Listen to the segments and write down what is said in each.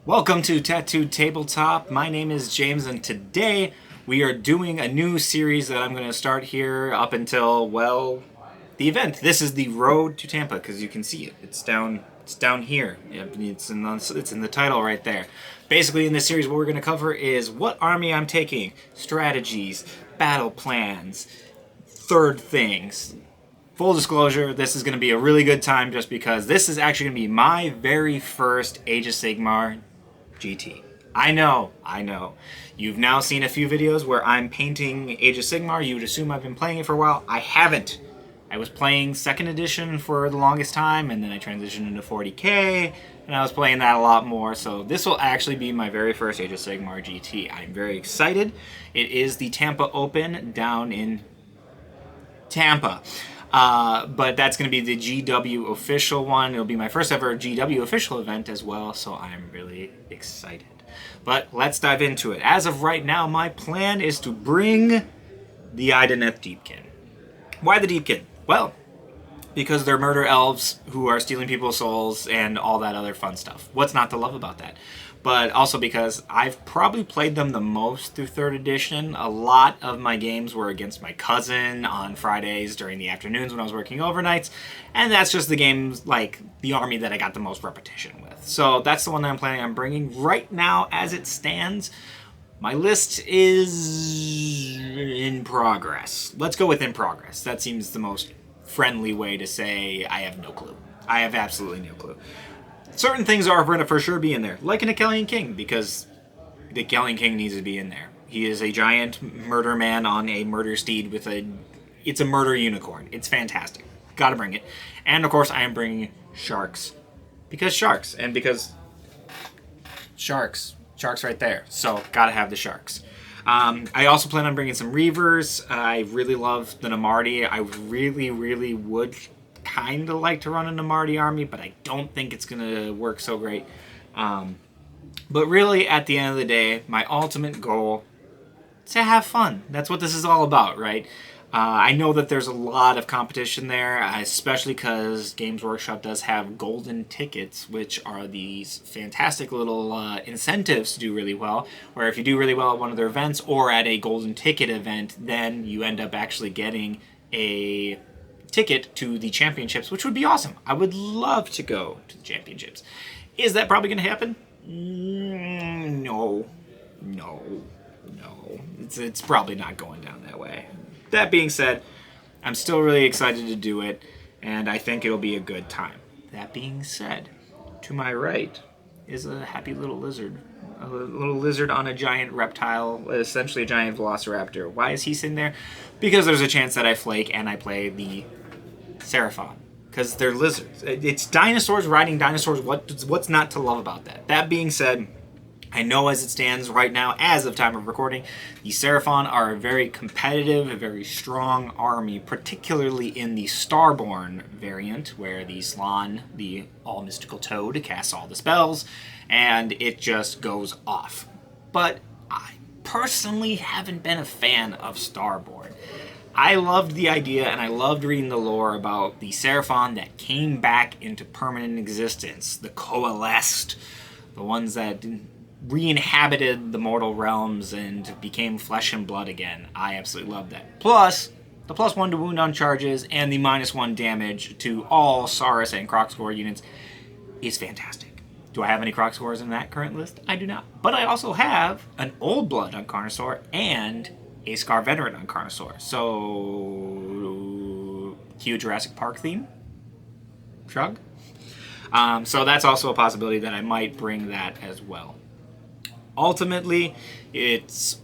Welcome to Tattooed Tabletop. My name is James, and today we are doing a new series that I'm going to start here up until, well, the event. This is the Road to Tampa, because you can see it. It's down here. It's in the title right there. Basically, in this series, what we're going to cover is what army I'm taking, strategies, battle plans, third things. Full disclosure, this is going to be a really good time just because this is actually going to be my very first Age of Sigmar GT. I know. You've now seen a few videos where I'm painting Age of Sigmar. You would assume I've been playing it for a while. I haven't. I was playing 2nd edition for the longest time, and then I transitioned into 40k, and I was playing that a lot more. So this will actually be my very first Age of Sigmar GT. I'm very excited. It is the Tampa Open down in Tampa. But that's going to be the GW official one. It'll be my first ever GW official event as well, so I'm really excited. But let's dive into it. As of right now, my plan is to bring the Ideneth Deepkin. Why the Deepkin? Well, because they're murder elves who are stealing people's souls and all that other fun stuff. What's not to love about that? But also because I've probably played them the most through 3rd edition. A lot of my games were against my cousin on Fridays during the afternoons when I was working overnights, and that's just the games, like, the army that I got the most repetition with. So that's the one that I'm planning on bringing. Right now, as it stands, my list is in progress. Let's go with in progress. That seems the most friendly way to say I have no clue. I have absolutely no clue. Certain things are going to for sure be in there, like an Achillean King, because the Achillean King needs to be in there. He is a giant murder man on a murder steed with it's a murder unicorn. It's fantastic. Gotta bring it. And of course I am bringing sharks. Because sharks, and because sharks. Sharks right there. So, gotta have the sharks. I also plan on bringing some Reavers. I really love the Namarti. I really would kind of like to run a Namarti army, but I don't think it's going to work so great. But really, at the end of the day, my ultimate goal is to have fun. That's what this is all about, right? I know that there's a lot of competition there, especially because Games Workshop does have golden tickets, which are these fantastic little incentives to do really well, where if you do really well at one of their events or at a golden ticket event, then you end up actually getting a ticket to the championships, which would be awesome. I would love to go to the championships. Is that probably going to happen? No. It's probably not going down that way. That being said, I'm still really excited to do it, and I think it'll be a good time. That being said, to my right is a happy little lizard. A little lizard on a giant reptile, essentially a giant velociraptor. Why is he sitting there? Because there's a chance that I flake and I play the Seraphon. Because they're lizards. It's dinosaurs riding dinosaurs. What's not to love about that? That being said, I know as it stands right now, as of time of recording, the Seraphon are a very competitive, a very strong army, particularly in the Starborn variant, where the Slan, the all-mystical toad, casts all the spells, and it just goes off. But I personally haven't been a fan of Starborn. I loved the idea, and I loved reading the lore about the Seraphon that came back into permanent existence, the Coalesced, the ones that re-inhabited the mortal realms and became flesh and blood again. I absolutely love that. Plus, the +1 to wound on charges and the -1 damage to all Saurus and Crocscore units is fantastic. Do I have any Crocscores in that current list? I do not. But I also have an Old Blood on Carnosaur and a Scar Veteran on Carnosaur. So, cue Jurassic Park theme? Shrug? So that's also a possibility that I might bring that as well. Ultimately, it's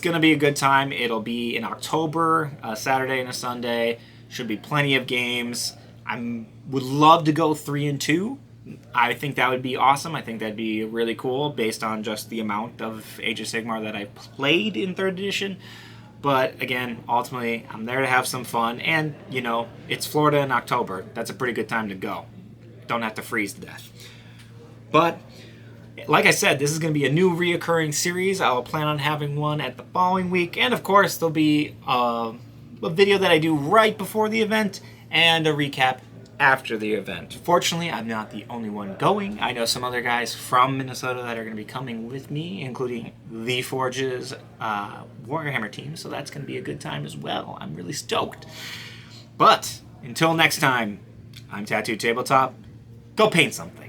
going to be a good time. It'll be in October, a Saturday and a Sunday. Should be plenty of games. I would love to go 3-2. I think that would be awesome. I think that'd be really cool based on just the amount of Age of Sigmar that I've played in 3rd edition. But again, ultimately, I'm there to have some fun. And, you know, it's Florida in October. That's a pretty good time to go. Don't have to freeze to death. But like I said, this is going to be a new reoccurring series. I'll plan on having one at the following week. And of course, there'll be a video that I do right before the event and a recap after the event. Fortunately, I'm not the only one going. I know some other guys from Minnesota that are going to be coming with me, including the Forge's Warhammer team, so that's going to be a good time as well. I'm really stoked. But until next time, I'm Tattooed Tabletop. Go paint something.